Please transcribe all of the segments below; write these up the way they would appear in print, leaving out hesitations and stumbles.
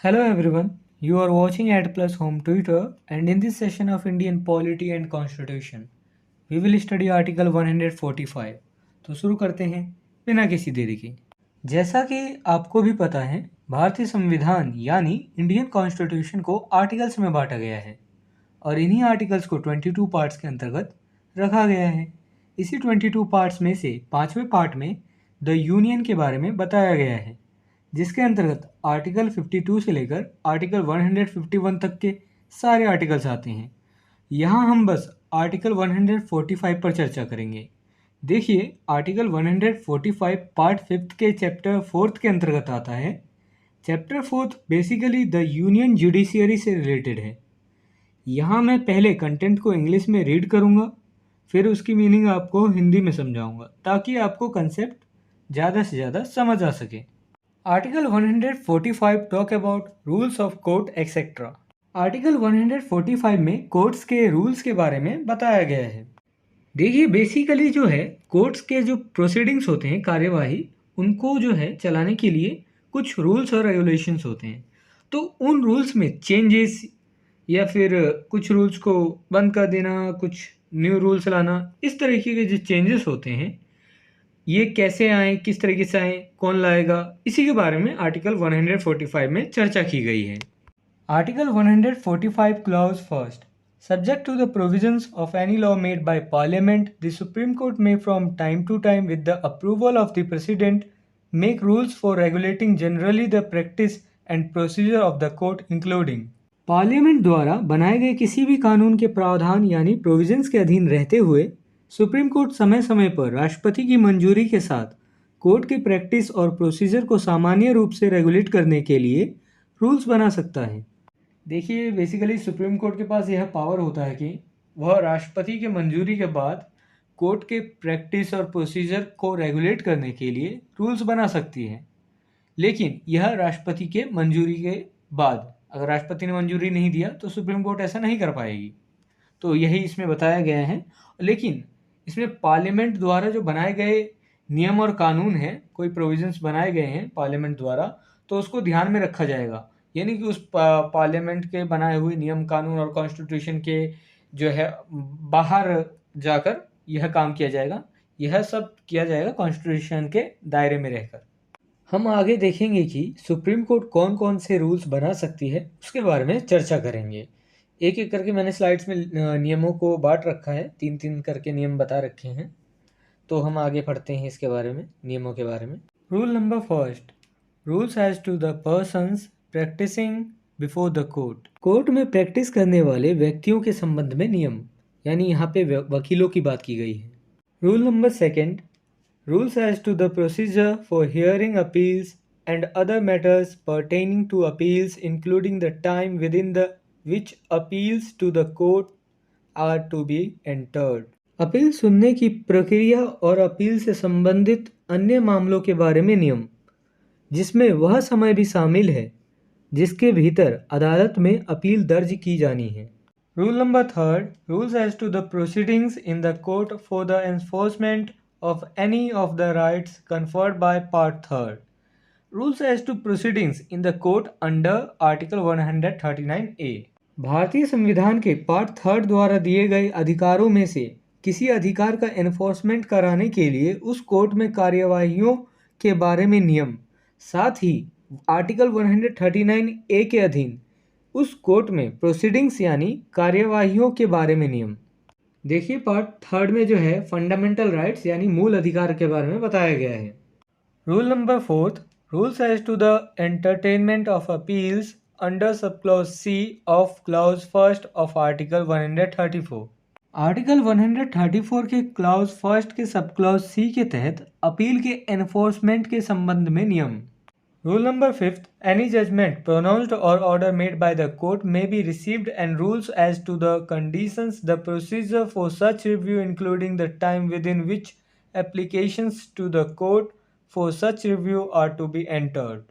Hello everyone, you are watching at Plus Home Twitter, and in this session of Indian Polity and Constitution, we will study Article 145. तो शुरू करते हैं बिना किसी देरी के। जैसा कि आपको भी पता है, भारतीय संविधान यानी इंडियन कॉन्स्टिट्यूशन को आर्टिकल्स में बांटा गया है और इन्हीं आर्टिकल्स को 22 पार्ट्स के अंतर्गत रखा गया है। इसी 22 पार्ट्स में से 5वें पार्ट में द यूनियन के बारे में बताया गया है, जिसके अंतर्गत आर्टिकल 52 से लेकर आर्टिकल 151 तक के सारे आर्टिकल्स आते हैं। यहाँ हम बस आर्टिकल 145 पर चर्चा करेंगे। देखिए, आर्टिकल 145 पार्ट 5 के चैप्टर 4 के अंतर्गत आता है। Chapter 4 basically the union judiciary से रिलेटेड है। यहाँ मैं पहले कंटेंट को इंग्लिश में रीड करूँगा, फिर उसकी मीनिंग आपको हिंदी में समझाऊँगा ताकि आपको कंसेप्ट ज़्यादा से ज़्यादा समझ आ सके। Article 145 talk about rules of court etcetera. Article 145 में कोर्ट्स के रूल्स के बारे में बताया गया है। देखिए, बेसिकली जो है कोर्ट्स के जो प्रोसीडिंग्स होते हैं, कार्यवाही, उनको जो है चलाने के लिए कुछ रूल्स और रेगुलेशंस होते हैं। तो उन रूल्स में चेंजेस या फिर कुछ रूल्स को बंद कर देना, कुछ न्यू रूल्स लाना, इस तरीके के जो चेंजेस होते हैं, ये कैसे आए, किस तरीके से आए, कौन लाएगा, इसी के बारे में आर्टिकल 145 में चर्चा की गई है। Article 145 clause first, subject to the provisions of any law made by Parliament, the Supreme Court में from time to time with the approval of the President make rules for regulating generally the practice and procedure of the court including. Parliament द्वारा बनाए गए किसी भी कानून के प्रावधान यानी प्रोविजंस के अधीन रहते हुए सुप्रीम कोर्ट समय समय पर राष्ट्रपति की मंजूरी के साथ कोर्ट की प्रैक्टिस और प्रोसीजर को सामान्य रूप से रेगुलेट करने के लिए रूल्स बना सकता है। देखिए, बेसिकली सुप्रीम कोर्ट के पास यह पावर होता है कि वह राष्ट्रपति के मंजूरी के बाद कोर्ट के प्रैक्टिस और प्रोसीजर को रेगुलेट करने के लिए रूल्स बना सकती है, लेकिन यह राष्ट्रपति के मंजूरी के बाद। अगर राष्ट्रपति ने मंजूरी नहीं दिया तो सुप्रीम कोर्ट ऐसा नहीं कर पाएगी। तो यही इसमें बताया गया है। लेकिन इसमें पार्लियामेंट द्वारा जो बनाए गए नियम और कानून हैं, कोई प्रोविजंस बनाए गए हैं पार्लियामेंट द्वारा, तो उसको ध्यान में रखा जाएगा। यानी कि उस पार्लियामेंट के बनाए हुए नियम कानून और कॉन्स्टिट्यूशन के जो है बाहर जाकर यह काम किया जाएगा। यह सब किया जाएगा कॉन्स्टिट्यूशन के दायरे में रहकर। हम आगे देखेंगे कि सुप्रीम कोर्ट कौन कौन से रूल्स बना सकती है, उसके बारे में चर्चा करेंगे। एक एक करके मैंने स्लाइड्स में नियमों को बांट रखा है, 3-3 करके नियम बता रखे हैं। तो हम आगे पढ़ते हैं इसके बारे में, नियमों के बारे में। Rule number first, rules as to the persons practising before the court. Court में प्रैक्टिस करने वाले व्यक्तियों के संबंध में नियम, यानी यहाँ पे वकीलों की बात की गई है। Rule number second, rules as to the procedure for hearing appeals and other matters pertaining to appeals including the time within the which appeals to the court are to be entered। Appeal सुनने की प्रक्रिया और appeal से संबंधित अन्य मामलों के बारे में नियम, जिसमें वह समय भी शामिल है जिसके भीतर अदालत में अपील दर्ज की जानी है। Rule number third, rules as to the proceedings in the court for the enforcement of any of the rights conferred by part third. Rules as to proceedings in the court under article 139A। भारतीय संविधान के part 3 द्वारा दिए गए अधिकारों में से किसी अधिकार का एनफोर्समेंट कराने के लिए उस कोर्ट में कार्यवाहियों के बारे में नियम, साथ ही आर्टिकल 139A के अधीन उस कोर्ट में प्रोसीडिंग्स यानी कार्यवाहियों के बारे में नियम। देखिए, पार्ट 3 में जो है फंडामेंटल राइट्स यानी मूल अधिकार के बारे में बताया गया है। Rule number fourth, rules as to the entertainment of appeals under sub clause C of clause first of article 134। Article 134 के क्लॉज फर्स्ट के सब क्लॉज C के तहत अपील के एनफोर्समेंट के संबंध में नियम। Rule number fifth, any judgment pronounced or order made by the court may be received and rules as to the conditions the procedure for such review including the time within which applications to the court for such review are to be entered.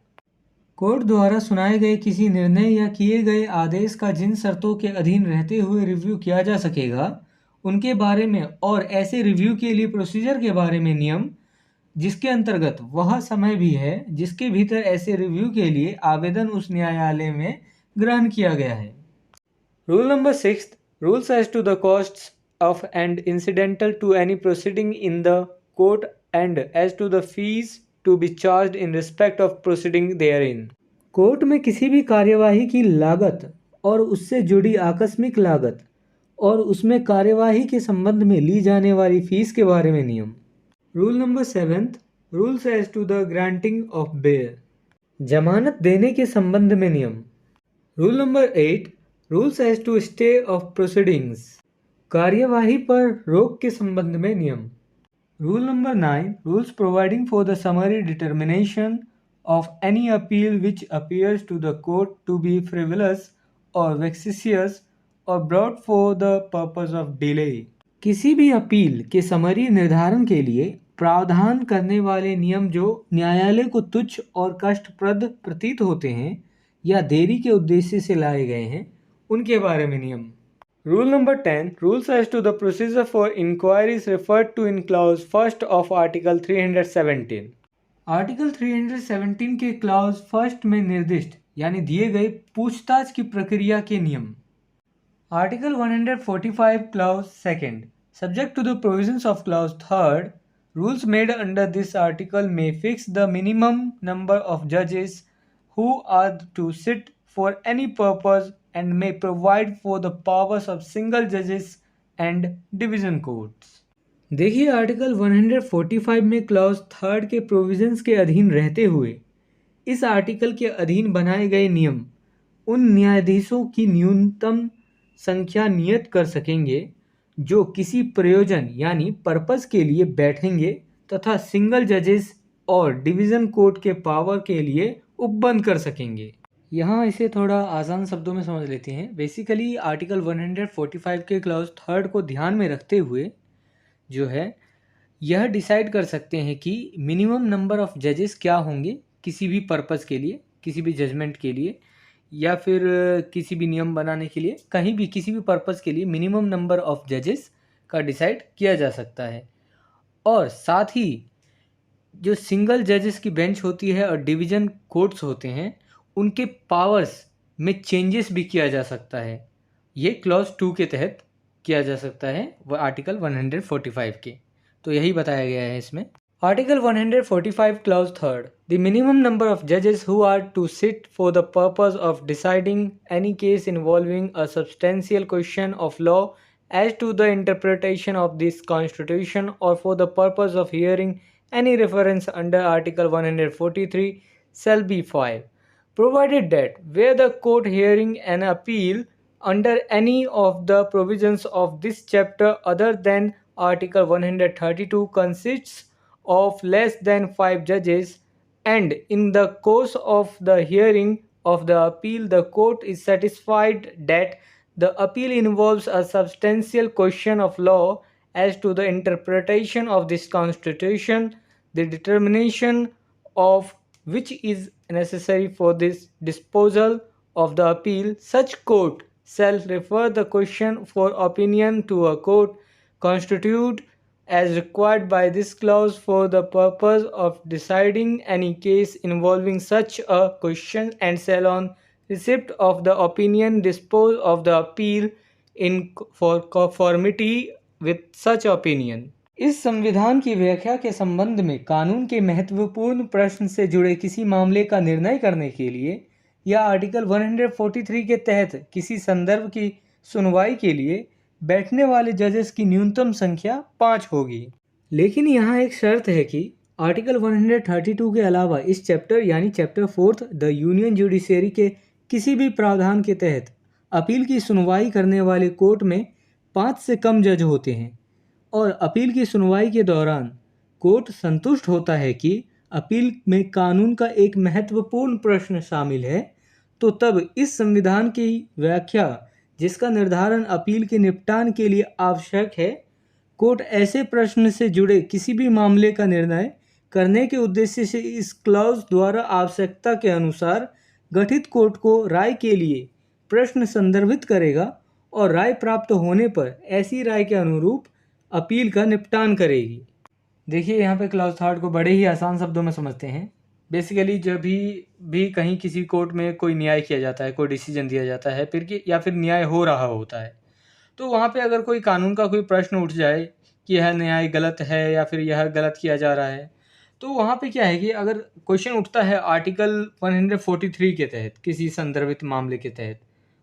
Court द्वारा सुनाए गए किसी निर्णय या किए गए आदेश का जिन शर्तों के अधीन रहते हुए रिव्यू किया जा सकेगा, उनके बारे में और ऐसे रिव्यू के लिए प्रोसीजर के बारे में नियम जिसके अंतर्गत वह समय भी है जिसके भीतर ऐसे रिव्यू के लिए आवेदन उस न्यायालय में ग्रहण किया गया है। Rule number 6, rules as to the costs of and incidental to any proceeding in the court and as to the fees to be charged in respect of proceeding therein। Court में किसी भी कार्यवाही की लागत और उससे जुड़ी आकस्मिक लागत और उसमें कार्यवाही के संबंध में ली जाने वाली फीस के बारे में नियम। Rule number 7, rules as to the granting of bail, जमानत देने के संबंध में नियम। Rule number 8, rules as to stay of proceedings, कार्यवाही पर रोक के संबंध में नियम। Rule number 9, rules providing for the summary determination of any appeal which appears to the court to be frivolous or vexatious और brought for the purpose of delay. किसी भी अपील के समरी निर्धारण के लिए प्रावधान करने वाले नियम जो न्यायालय को तुच्छ और कष्टप्रद प्रतीत होते हैं या देरी के उद्देश्य से लाए गए हैं, उनके बारे में नियम। Rule number 10, rules as to the procedure for inquiries referred to in clause first of article 317। Article 317 के क्लॉज फर्स्ट में निर्दिष्ट यानी दिए गए पूछताछ की प्रक्रिया के नियम। Article 145 clause second, subject to the provisions of clause 3rd, rules made under this article may fix the minimum number of judges who are to sit for any purpose and may provide for the powers of single judges and division courts। देखिए article 145 में clause 3rd के provisions के अधीन रहते हुए इस article के अधीन बनाए गए नियम उन न्यायाधीशों की न्यूनतम संख्या नियत कर सकेंगे जो किसी प्रयोजन यानी पर्पस के लिए बैठेंगे तथा सिंगल जजेस और डिवीज़न कोर्ट के पावर के लिए उपबंध कर सकेंगे। यहाँ इसे थोड़ा आसान शब्दों में समझ लेते हैं। बेसिकली आर्टिकल 145 के क्लॉज 3rd को ध्यान में रखते हुए जो है यह डिसाइड कर सकते हैं कि मिनिमम नंबर ऑफ जजेस क्या होंगे किसी भी पर्पस के लिए, किसी भी जजमेंट के लिए या फिर किसी भी नियम बनाने के लिए, कहीं भी किसी भी पर्पस के लिए मिनिमम नंबर ऑफ जजेस का डिसाइड किया जा सकता है। और साथ ही जो सिंगल जजेस की बेंच होती है और डिवीज़न कोर्ट्स होते हैं उनके पावर्स में चेंजेस भी किया जा सकता है। ये क्लॉज 2 के तहत किया जा सकता है वह आर्टिकल 145 के। तो यही बताया गया है इसमें। Article 145 Clause 3rd, the minimum number of judges who are to sit for the purpose of deciding any case involving a substantial question of law as to the interpretation of this constitution or for the purpose of hearing any reference under Article 143 shall be 5, provided that where the court hearing an appeal under any of the provisions of this chapter other than Article 132 consists of less than 5 judges and in the course of the hearing of the appeal the court is satisfied that the appeal involves a substantial question of law as to the interpretation of this constitution, the determination of which is necessary for this disposal of the appeal, such court shall refer the question for opinion to a court constituted as required by this clause for the purpose of deciding any case involving such a question and shall on receipt of the opinion dispose of the appeal in for conformity with such opinion। इस संविधान की व्याख्या के संबंध में कानून के महत्वपूर्ण प्रश्न से जुड़े किसी मामले का निर्णय करने के लिए या आर्टिकल 143 के तहत किसी संदर्भ की सुनवाई के लिए बैठने वाले जजेस की न्यूनतम संख्या 5 होगी। लेकिन यहाँ एक शर्त है कि आर्टिकल 132 के अलावा इस चैप्टर यानी चैप्टर 4 द यूनियन जुडिशरी के किसी भी प्रावधान के तहत अपील की सुनवाई करने वाले कोर्ट में 5 से कम जज होते हैं और अपील की सुनवाई के दौरान कोर्ट संतुष्ट होता है कि अपील में कानून का एक महत्वपूर्ण प्रश्न शामिल है, तो तब इस संविधान की व्याख्या जिसका निर्धारण अपील के निपटान के लिए आवश्यक है, कोर्ट ऐसे प्रश्न से जुड़े किसी भी मामले का निर्णय करने के उद्देश्य से इस क्लॉज द्वारा आवश्यकता के अनुसार गठित कोर्ट को राय के लिए प्रश्न संदर्भित करेगा और राय प्राप्त होने पर ऐसी राय के अनुरूप अपील का निपटान करेगी। देखिए यहाँ पे क्लास थर्ड को बड़े ही आसान शब्दों में समझते हैं। बेसिकली जब भी कहीं किसी कोर्ट में कोई न्याय किया जाता है, कोई डिसीजन दिया जाता है फिर कि या फिर न्याय हो रहा होता है, तो वहाँ पे अगर कोई कानून का कोई प्रश्न उठ जाए कि यह न्याय गलत है या फिर यह गलत किया जा रहा है, तो वहाँ पे क्या है कि अगर क्वेश्चन उठता है आर्टिकल 143 के तहत, किसी संदर्भित मामले के तहत,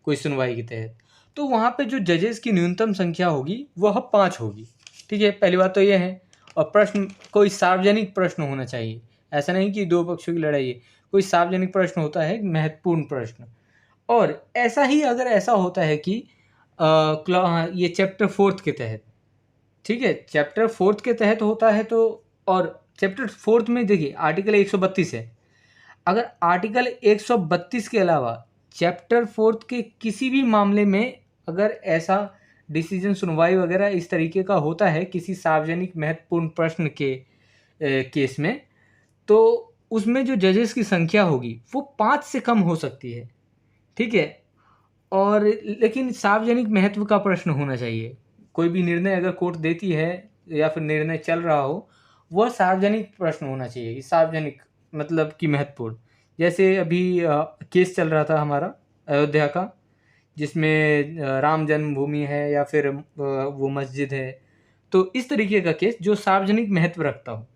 कोई सुनवाई के तहत, तो वहाँ पे जो जजेस की न्यूनतम संख्या होगी वह 5 होगी। ठीक है, पहली बात तो यह है। और प्रश्न कोई सार्वजनिक प्रश्न होना चाहिए, ऐसा नहीं कि दो पक्षों की लड़ाई है, कोई सार्वजनिक प्रश्न होता है, महत्वपूर्ण प्रश्न। और ऐसा ही अगर ऐसा होता है कि ये चैप्टर 4 के तहत, ठीक है, चैप्टर 4 के तहत होता है तो, और चैप्टर 4 में देखिए आर्टिकल 132 है। अगर आर्टिकल 132 के अलावा चैप्टर 4 के किसी भी मामले में अगर ऐसा डिसीजन, सुनवाई वगैरह इस तरीके का होता है किसी सार्वजनिक महत्वपूर्ण प्रश्न के केस में, तो उसमें जो जजेस की संख्या होगी वो 5 से कम हो सकती है। ठीक है, और लेकिन सार्वजनिक महत्व का प्रश्न होना चाहिए। कोई भी निर्णय अगर कोर्ट देती है या फिर निर्णय चल रहा हो, वह सार्वजनिक प्रश्न होना चाहिए। सार्वजनिक मतलब कि महत्वपूर्ण। जैसे अभी केस चल रहा था हमारा अयोध्या का, जिसमें राम जन्मभूमि है या फिर वो मस्जिद है, तो इस तरीके का केस जो सार्वजनिक महत्व रखता हो।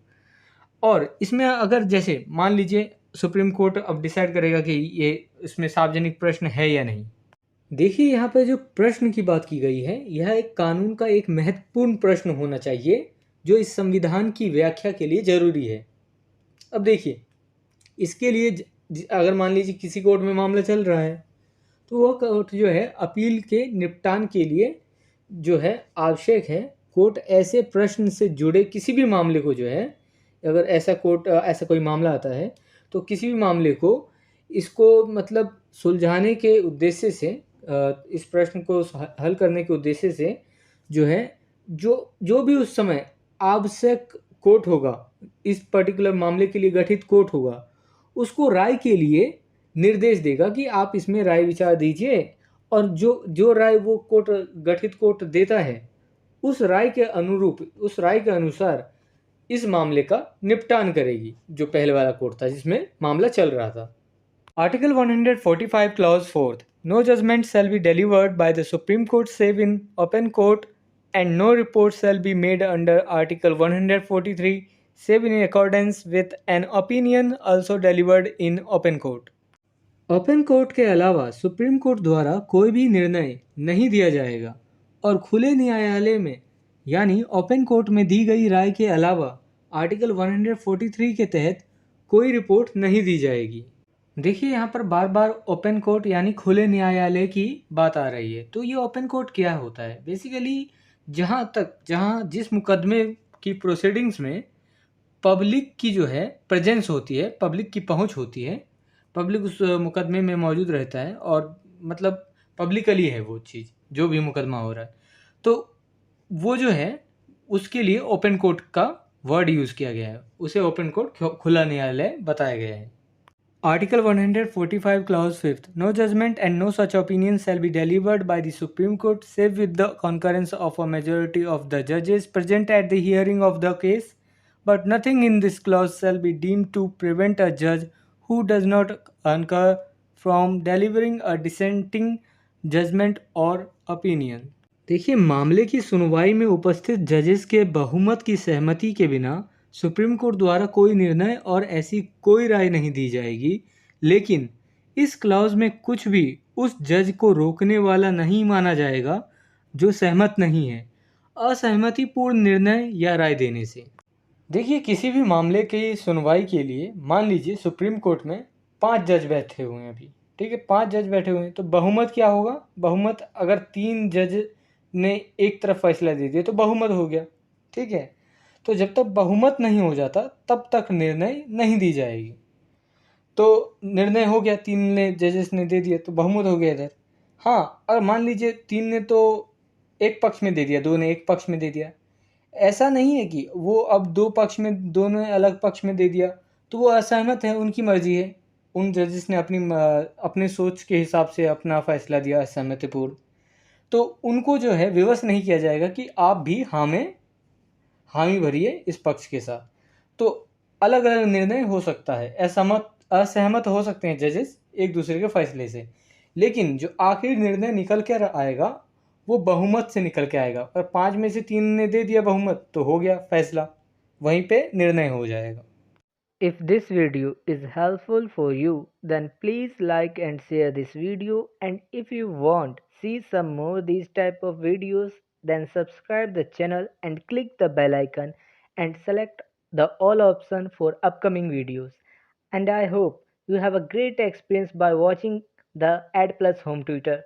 और इसमें अगर जैसे मान लीजिए सुप्रीम कोर्ट अब डिसाइड करेगा कि ये इसमें सार्वजनिक प्रश्न है या नहीं। देखिए यहाँ पर जो प्रश्न की बात की गई है, यह एक कानून का एक महत्वपूर्ण प्रश्न होना चाहिए जो इस संविधान की व्याख्या के लिए जरूरी है। अब देखिए, इसके लिए अगर मान लीजिए किसी कोर्ट में मामला चल रहा है, तो वह कोर्ट जो है अपील के निपटान के लिए जो है आवश्यक है, कोर्ट ऐसे प्रश्न से जुड़े किसी भी मामले को जो है, अगर ऐसा कोई मामला आता है तो किसी भी मामले को इसको मतलब सुलझाने के उद्देश्य से, इस प्रश्न को हल करने के उद्देश्य से जो है, जो भी उस समय आवश्यक कोर्ट होगा, इस पर्टिकुलर मामले के लिए गठित कोर्ट होगा, उसको राय के लिए निर्देश देगा कि आप इसमें राय विचार दीजिए। और जो राय वो कोर्ट, गठित कोर्ट देता है, उस राय के अनुरूप, उस राय के अनुसार इस मामले का निपटान करेगी, जो पहले वाला कोर्ट था जिसमें मामला चल रहा था। Article 145 clause 4, no judgment shall be delivered by the Supreme Court save in open court and no report shall be made under article 143 save in accordance with an opinion also delivered in open court. Open court के अलावा supreme court द्वारा कोई भी निर्णय नहीं दिया जाएगा और खुले न्यायालय में यानी ओपन कोर्ट में दी गई राय के अलावा आर्टिकल 143 के तहत कोई रिपोर्ट नहीं दी जाएगी। देखिए यहाँ पर बार बार ओपन कोर्ट यानी खुले न्यायालय की बात आ रही है, तो ये ओपन कोर्ट क्या होता है? बेसिकली जहाँ जिस मुकदमे की प्रोसीडिंग्स में पब्लिक की जो है प्रेजेंस होती है, पब्लिक की पहुँच होती है, पब्लिक उस मुकदमे में मौजूद रहता है और मतलब पब्लिकली है वो चीज़, जो भी मुकदमा हो रहा है, तो वो जो है उसके लिए ओपन कोर्ट का वर्ड यूज़ किया गया है, उसे ओपन कोर्ट खुला न्यायालय बताया गया है। Article 145 clause 5, no judgement and no such opinion shell be delivered by the Supreme Court save with the concurrence of a majority of the जजेस present at the hearing of the case, but nothing in this clause shall be deemed to prevent अ जज who does not concur from delivering a dissenting judgment or opinion। देखिए, मामले की सुनवाई में उपस्थित जजेस के बहुमत की सहमति के बिना सुप्रीम कोर्ट द्वारा कोई निर्णय और ऐसी कोई राय नहीं दी जाएगी, लेकिन इस क्लॉज में कुछ भी उस जज को रोकने वाला नहीं माना जाएगा जो सहमत नहीं है असहमतिपूर्ण निर्णय या राय देने से। देखिए, किसी भी मामले की सुनवाई के लिए मान लीजिए सुप्रीम कोर्ट में 5 जज बैठे हुए हैं अभी, ठीक है, 5 जज बैठे हुए हैं, तो बहुमत क्या होगा? बहुमत अगर 3 जज ने एक तरफ फैसला दे दिया तो बहुमत हो गया, ठीक है। तो जब तक बहुमत नहीं हो जाता तब तक निर्णय नहीं दी जाएगी। तो निर्णय हो गया, 3 ने जजेस ने दे दिया तो बहुमत हो गया इधर। हाँ, और मान लीजिए 3 ने तो एक पक्ष में दे दिया, 2 ने एक पक्ष में दे दिया, ऐसा नहीं है कि वो अब 2 पक्ष में, दोनों अलग पक्ष में दे दिया तो वो असहमत है, उनकी मर्जी है, उन जजेस ने अपने सोच के हिसाब से अपना फैसला दिया असहमतिपूर्ण, तो उनको जो है विवश नहीं किया जाएगा कि आप भी हाँ में हामी भरी है इस पक्ष के साथ। तो अलग अलग निर्णय हो सकता है, असहमत हो सकते हैं जजेस एक दूसरे के फैसले से, लेकिन जो आखिरी निर्णय निकल कर आएगा वो बहुमत से निकल के आएगा। और 5 में से 3 ने दे दिया बहुमत तो हो गया फैसला, वहीं पे निर्णय हो जाएगा। If this video is helpful for you, then please like and share this video, and if you want see some more these type of videos, then subscribe the channel and click the bell icon and select the all option for upcoming videos. And I hope you have a great experience by watching the Ad Plus Home Tutor.